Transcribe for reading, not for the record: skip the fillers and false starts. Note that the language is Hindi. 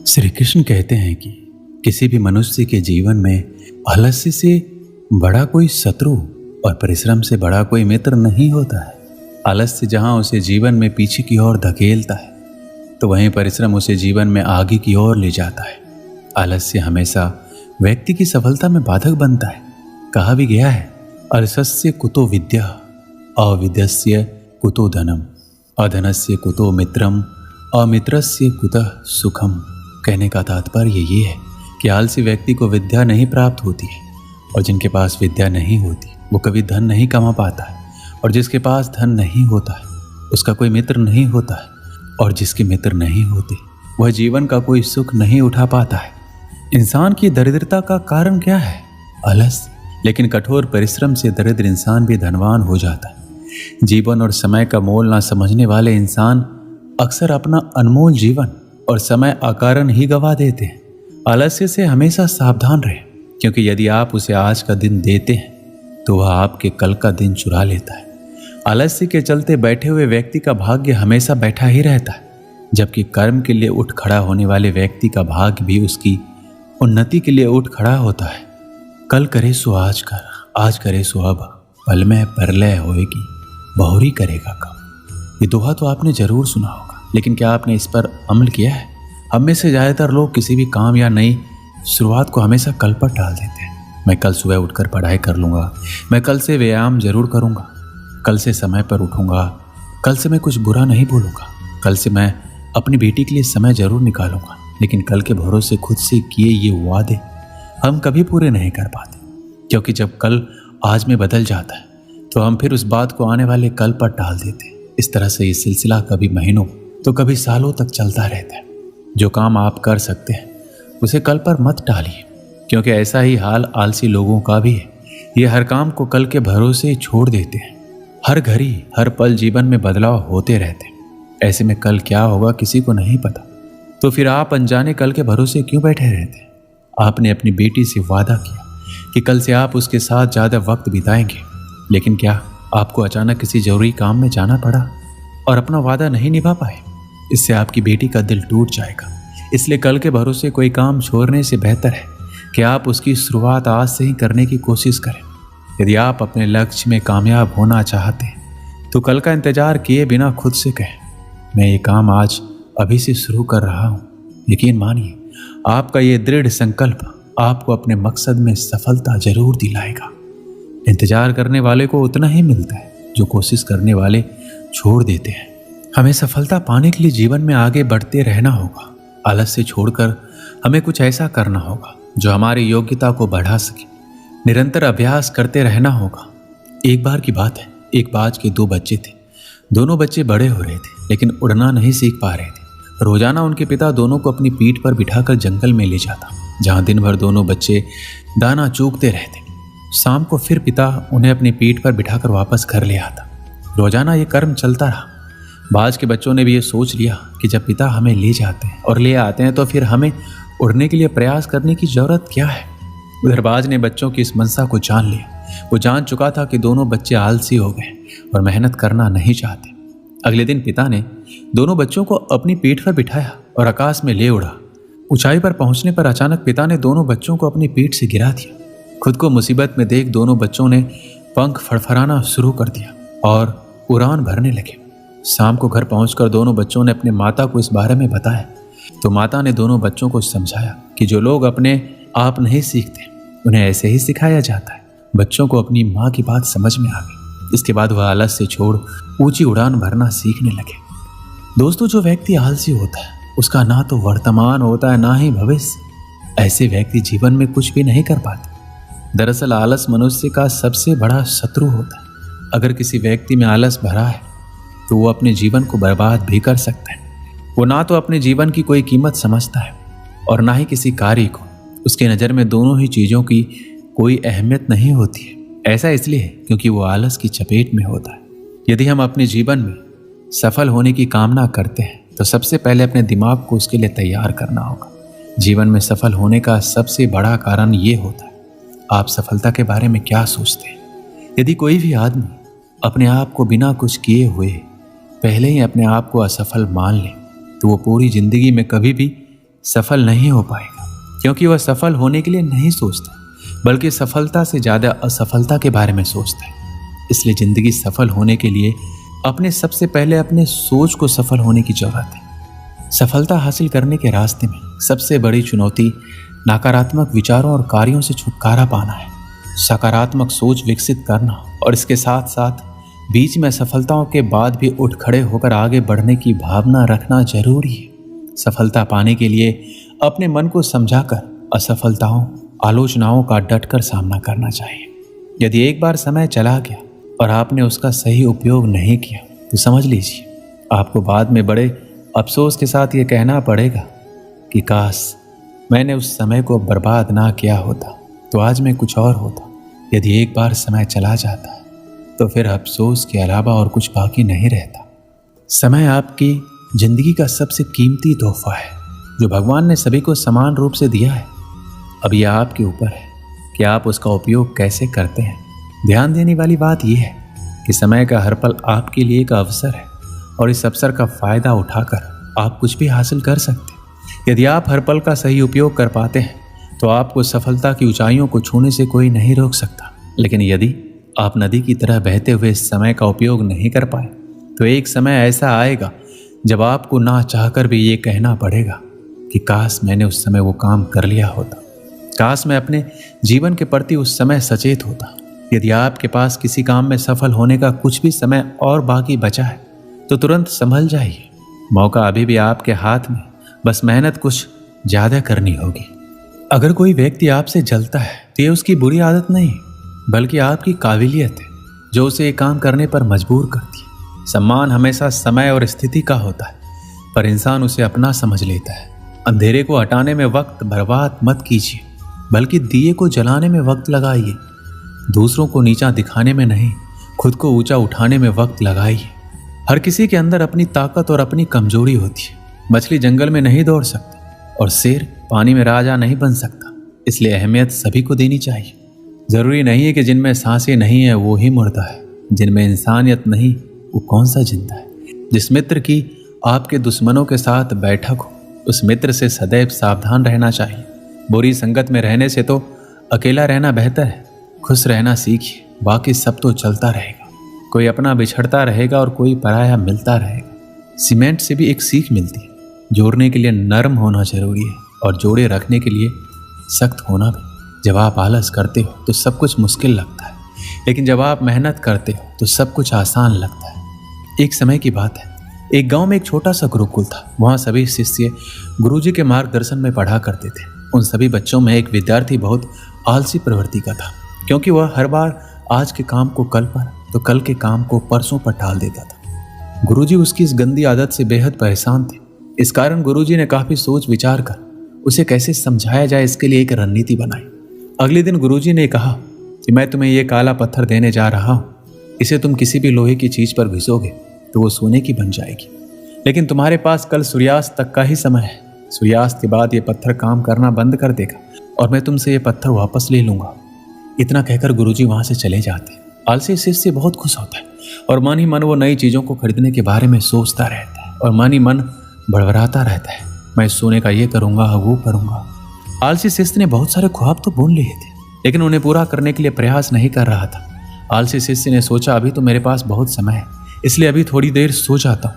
श्री कृष्ण कहते हैं कि किसी भी मनुष्य के जीवन में आलस्य से बड़ा कोई शत्रु और परिश्रम से बड़ा कोई मित्र नहीं होता है। आलस्य जहां उसे जीवन में पीछे की ओर धकेलता है तो वहीं परिश्रम उसे जीवन में आगे की ओर ले जाता है। आलस्य हमेशा व्यक्ति की सफलता में बाधक बनता है। कहा भी गया है, अलसस्य कुतो विद्या, अविद्यस्य कुतो धनम, अधनस्य कुतो मित्रम, अमित्रस्य कुतः सुखम। कहने का तात्पर्य ये है कि आलसी व्यक्ति को विद्या नहीं प्राप्त होती है, और जिनके पास विद्या नहीं होती वो कभी धन नहीं कमा पाता है, और जिसके पास धन नहीं होता है उसका कोई मित्र नहीं होता है, और जिसके मित्र नहीं होते वह जीवन का कोई सुख नहीं उठा पाता है। इंसान की दरिद्रता का कारण क्या है? आलस्य। लेकिन कठोर परिश्रम से दरिद्र इंसान भी धनवान हो जाता है। जीवन और समय का मोल ना समझने वाले इंसान अक्सर अपना अनमोल जीवन और समय अकारण ही गवा देते हैं। आलस्य से हमेशा सावधान रहें, क्योंकि यदि आप उसे आज का दिन देते हैं तो वह आपके कल का दिन चुरा लेता है। आलस्य के चलते बैठे हुए व्यक्ति का भाग्य हमेशा बैठा ही रहता है, जबकि कर्म के लिए उठ खड़ा होने वाले व्यक्ति का भाग्य भी उसकी उन्नति के लिए उठ खड़ा होता है। कल करे सो आज कर, आज करे सो अब, पल में परलय होएगी, बहुरी करेगा कब। ये दोहा तो आपने जरूर सुना होगा, लेकिन क्या आपने इस पर अमल किया है? हम में से ज़्यादातर लोग किसी भी काम या नई शुरुआत को हमेशा कल पर टाल देते हैं। मैं कल सुबह उठकर पढ़ाई कर लूँगा, मैं कल से व्यायाम जरूर करूँगा, कल से समय पर उठूँगा, कल से मैं कुछ बुरा नहीं बोलूँगा, कल से मैं अपनी बेटी के लिए समय जरूर निकालूंगा। लेकिन कल के भरोसे खुद से किए ये वादे हम कभी पूरे नहीं कर पाते, क्योंकि जब कल आज में बदल जाता है तो हम फिर उस बात को आने वाले कल पर टाल देते हैं। इस तरह से ये सिलसिला कभी महीनों तो कभी सालों तक चलता रहता है। जो काम आप कर सकते हैं उसे कल पर मत टालिए, क्योंकि ऐसा ही हाल आलसी लोगों का भी है। ये हर काम को कल के भरोसे छोड़ देते हैं। हर घड़ी हर पल जीवन में बदलाव होते रहते हैं। ऐसे में कल क्या होगा किसी को नहीं पता, तो फिर आप अनजाने कल के भरोसे क्यों बैठे रहते हैं? आपने अपनी बेटी से वादा किया कि कल से आप उसके साथ ज़्यादा वक्त बिताएंगे, लेकिन क्या आपको अचानक किसी जरूरी काम में जाना पड़ा और अपना वादा नहीं निभा पाए? इससे आपकी बेटी का दिल टूट जाएगा। इसलिए कल के भरोसे कोई काम छोड़ने से बेहतर है कि आप उसकी शुरुआत आज से ही करने की कोशिश करें। यदि आप अपने लक्ष्य में कामयाब होना चाहते हैं तो कल का इंतजार किए बिना खुद से कहें, मैं ये काम आज अभी से शुरू कर रहा हूँ। यकीन मानिए, आपका ये दृढ़ संकल्प आपको अपने मकसद में सफलता जरूर दिलाएगा। इंतजार करने वाले को उतना ही मिलता है जो कोशिश करने वाले छोड़ देते हैं। हमें सफलता पाने के लिए जीवन में आगे बढ़ते रहना होगा। आलस्य छोड़कर हमें कुछ ऐसा करना होगा जो हमारी योग्यता को बढ़ा सके। निरंतर अभ्यास करते रहना होगा। एक बार की बात है, एक बाज के दो बच्चे थे। दोनों बच्चे बड़े हो रहे थे, लेकिन उड़ना नहीं सीख पा रहे थे। रोजाना उनके पिता दोनों को अपनी पीठ पर बिठाकर जंगल में ले जाता, जहां दिन भर दोनों बच्चे दाना चूगते रहते। शाम को फिर पिता उन्हें अपनी पीठ पर बिठाकर वापस घर ले आता। रोजाना ये कर्म चलता रहा। बाज के बच्चों ने भी ये सोच लिया कि जब पिता हमें ले जाते हैं और ले आते हैं तो फिर हमें उड़ने के लिए प्रयास करने की जरूरत क्या है। उधर बाज ने बच्चों की इस मंशा को जान लिया। वो जान चुका था कि दोनों बच्चे आलसी हो गए और मेहनत करना नहीं चाहते। अगले दिन पिता ने दोनों बच्चों को अपनी पीठ पर बिठाया और आकाश में ले उड़ा। ऊंचाई पर पहुंचने पर अचानक पिता ने दोनों बच्चों को अपनी पीठ से गिरा दिया। खुद को मुसीबत में देख दोनों बच्चों ने पंख फड़फड़ाना शुरू कर दिया और उड़ान भरने लगे। शाम को घर पहुंचकर दोनों बच्चों ने अपने माता को इस बारे में बताया, तो माता ने दोनों बच्चों को समझाया कि जो लोग अपने आप नहीं सीखते उन्हें ऐसे ही सिखाया जाता है। बच्चों को अपनी माँ की बात समझ में आ गई। इसके बाद वह आलस से छोड़ ऊंची उड़ान भरना सीखने लगे। दोस्तों, जो व्यक्ति आलसी होता है उसका ना तो वर्तमान होता है ना ही भविष्य। ऐसे व्यक्ति जीवन में कुछ भी नहीं कर पाते। दरअसल आलस मनुष्य का सबसे बड़ा शत्रु होता है। अगर किसी व्यक्ति में आलस भरा है तो वो अपने जीवन को बर्बाद भी कर सकता है। वो ना तो अपने जीवन की कोई कीमत समझता है और ना ही किसी कार्य को। उसके नज़र में दोनों ही चीज़ों की कोई अहमियत नहीं होती है। ऐसा इसलिए है क्योंकि वो आलस की चपेट में होता है। यदि हम अपने जीवन में सफल होने की कामना करते हैं तो सबसे पहले अपने दिमाग को उसके लिए तैयार करना होगा। जीवन में सफल होने का सबसे बड़ा कारण ये होता है, आप सफलता के बारे में क्या सोचते हैं। यदि कोई भी आदमी अपने आप को बिना कुछ किए हुए पहले ही अपने आप को असफल मान ले तो वो पूरी जिंदगी में कभी भी सफल नहीं हो पाएगा, क्योंकि वह सफल होने के लिए नहीं सोचता, बल्कि सफलता से ज्यादा असफलता के बारे में सोचता है। इसलिए जिंदगी सफल होने के लिए सबसे पहले अपने सोच को सफल होने की जरूरत है। सफलता हासिल करने के रास्ते में सबसे बड़ी चुनौती नकारात्मक विचारों और कार्यों से छुटकारा पाना है, सकारात्मक सोच विकसित करना, और इसके साथ साथ बीच में असफलताओं के बाद भी उठ खड़े होकर आगे बढ़ने की भावना रखना जरूरी है। सफलता पाने के लिए अपने मन को समझाकर असफलताओं, आलोचनाओं का डटकर सामना करना चाहिए। यदि एक बार समय चला गया और आपने उसका सही उपयोग नहीं किया तो समझ लीजिए आपको बाद में बड़े अफसोस के साथ ये कहना पड़ेगा कि काश मैंने उस समय को बर्बाद ना किया होता तो आज मैं कुछ और होता। यदि एक बार समय चला जाता है तो फिर अफसोस के अलावा और कुछ बाकी नहीं रहता। समय आपकी जिंदगी का सबसे कीमती तोहफा है जो भगवान ने सभी को समान रूप से दिया है। अब यह आपके ऊपर है कि आप उसका उपयोग कैसे करते हैं। ध्यान देने वाली बात यह है कि समय का हर पल आपके लिए एक अवसर है और इस अवसर का फायदा उठाकर आप कुछ भी हासिल कर सकते हैं। यदि आप हर पल का सही उपयोग कर पाते हैं तो आपको सफलता की ऊंचाइयों को छूने से कोई नहीं रोक सकता। लेकिन यदि आप नदी की तरह बहते हुए इस समय का उपयोग नहीं कर पाए तो एक समय ऐसा आएगा जब आपको ना चाहकर भी ये कहना पड़ेगा कि काश मैंने उस समय वो काम कर लिया होता, काश मैं अपने जीवन के प्रति उस समय सचेत होता। यदि आपके पास किसी काम में सफल होने का कुछ भी समय और बाकी बचा है तो तुरंत संभल जाइए, मौका अभी भी आपके हाथ में, बस मेहनत कुछ ज्यादा करनी होगी। अगर कोई व्यक्ति आपसे जलता है तो ये उसकी बुरी आदत नहीं बल्कि आपकी काबिलियत है जो उसे एक काम करने पर मजबूर करती है। सम्मान हमेशा समय और स्थिति का होता है, पर इंसान उसे अपना समझ लेता है। अंधेरे को हटाने में वक्त बर्बाद मत कीजिए, बल्कि दिए को जलाने में वक्त लगाइए। दूसरों को नीचा दिखाने में नहीं, खुद को ऊंचा उठाने में वक्त लगाइए। हर किसी के अंदर अपनी ताकत और अपनी कमजोरी होती है। मछली जंगल में नहीं दौड़ सकती और शेर पानी में राजा नहीं बन सकता, इसलिए अहमियत सभी को देनी चाहिए। जरूरी नहीं है कि जिनमें सांसें नहीं है वो ही मुर्दा है, जिनमें इंसानियत नहीं वो कौन सा जिंदा है। जिस मित्र की आपके दुश्मनों के साथ बैठक हो उस मित्र से सदैव सावधान रहना चाहिए। बुरी संगत में रहने से तो अकेला रहना बेहतर है। खुश रहना सीखिए, बाकी सब तो चलता रहेगा। कोई अपना बिछड़ता रहेगा और कोई पराया मिलता रहेगा। सीमेंट से भी एक सीख मिलती है, जोड़ने के लिए नरम होना जरूरी है और जोड़े रखने के लिए सख्त होना भी। जब आप आलस करते हो तो सब कुछ मुश्किल लगता है, लेकिन जब आप मेहनत करते हो तो सब कुछ आसान लगता है। एक समय की बात है, एक गांव में एक छोटा सा गुरुकुल था। वहां सभी शिष्य गुरुजी के मार्गदर्शन में पढ़ा करते थे। उन सभी बच्चों में एक विद्यार्थी बहुत आलसी प्रवृत्ति का था, क्योंकि वह हर बार आज के काम को कल पर तो कल के काम को परसों पर टाल देता था। गुरुजी उसकी इस गंदी आदत से बेहद परेशान थे। इस कारण गुरुजी ने काफी सोच विचार कर उसे कैसे समझाया जाए इसके लिए एक रणनीति बनाई। अगले दिन गुरुजी ने कहा कि मैं तुम्हें यह काला पत्थर देने जा रहा हूं, इसे तुम किसी भी लोहे की चीज पर घिसोगे तो वो सोने की बन जाएगी, लेकिन तुम्हारे पास कल सूर्यास्त तक का ही समय है। सूर्यास्त के बाद ये पत्थर काम करना बंद कर देगा और मैं तुमसे ये पत्थर वापस ले लूंगा। इतना कहकर गुरुजी वहां से चले जाते। आलसी शिष्य बहुत खुश होता है और मन ही मन वो नई चीजों को खरीदने के बारे में सोचता रहता है और मन ही मन बड़बड़ाता रहता है, मैं सोने का ये करूंगा वो करूंगा। आलसी शिष्य ने बहुत सारे ख्वाब तो बुन लिए थे, लेकिन उन्हें पूरा करने के लिए प्रयास नहीं कर रहा था। आलसी शिष्य ने सोचा अभी तो मेरे पास बहुत समय है, इसलिए अभी थोड़ी देर सो जाता हूँ,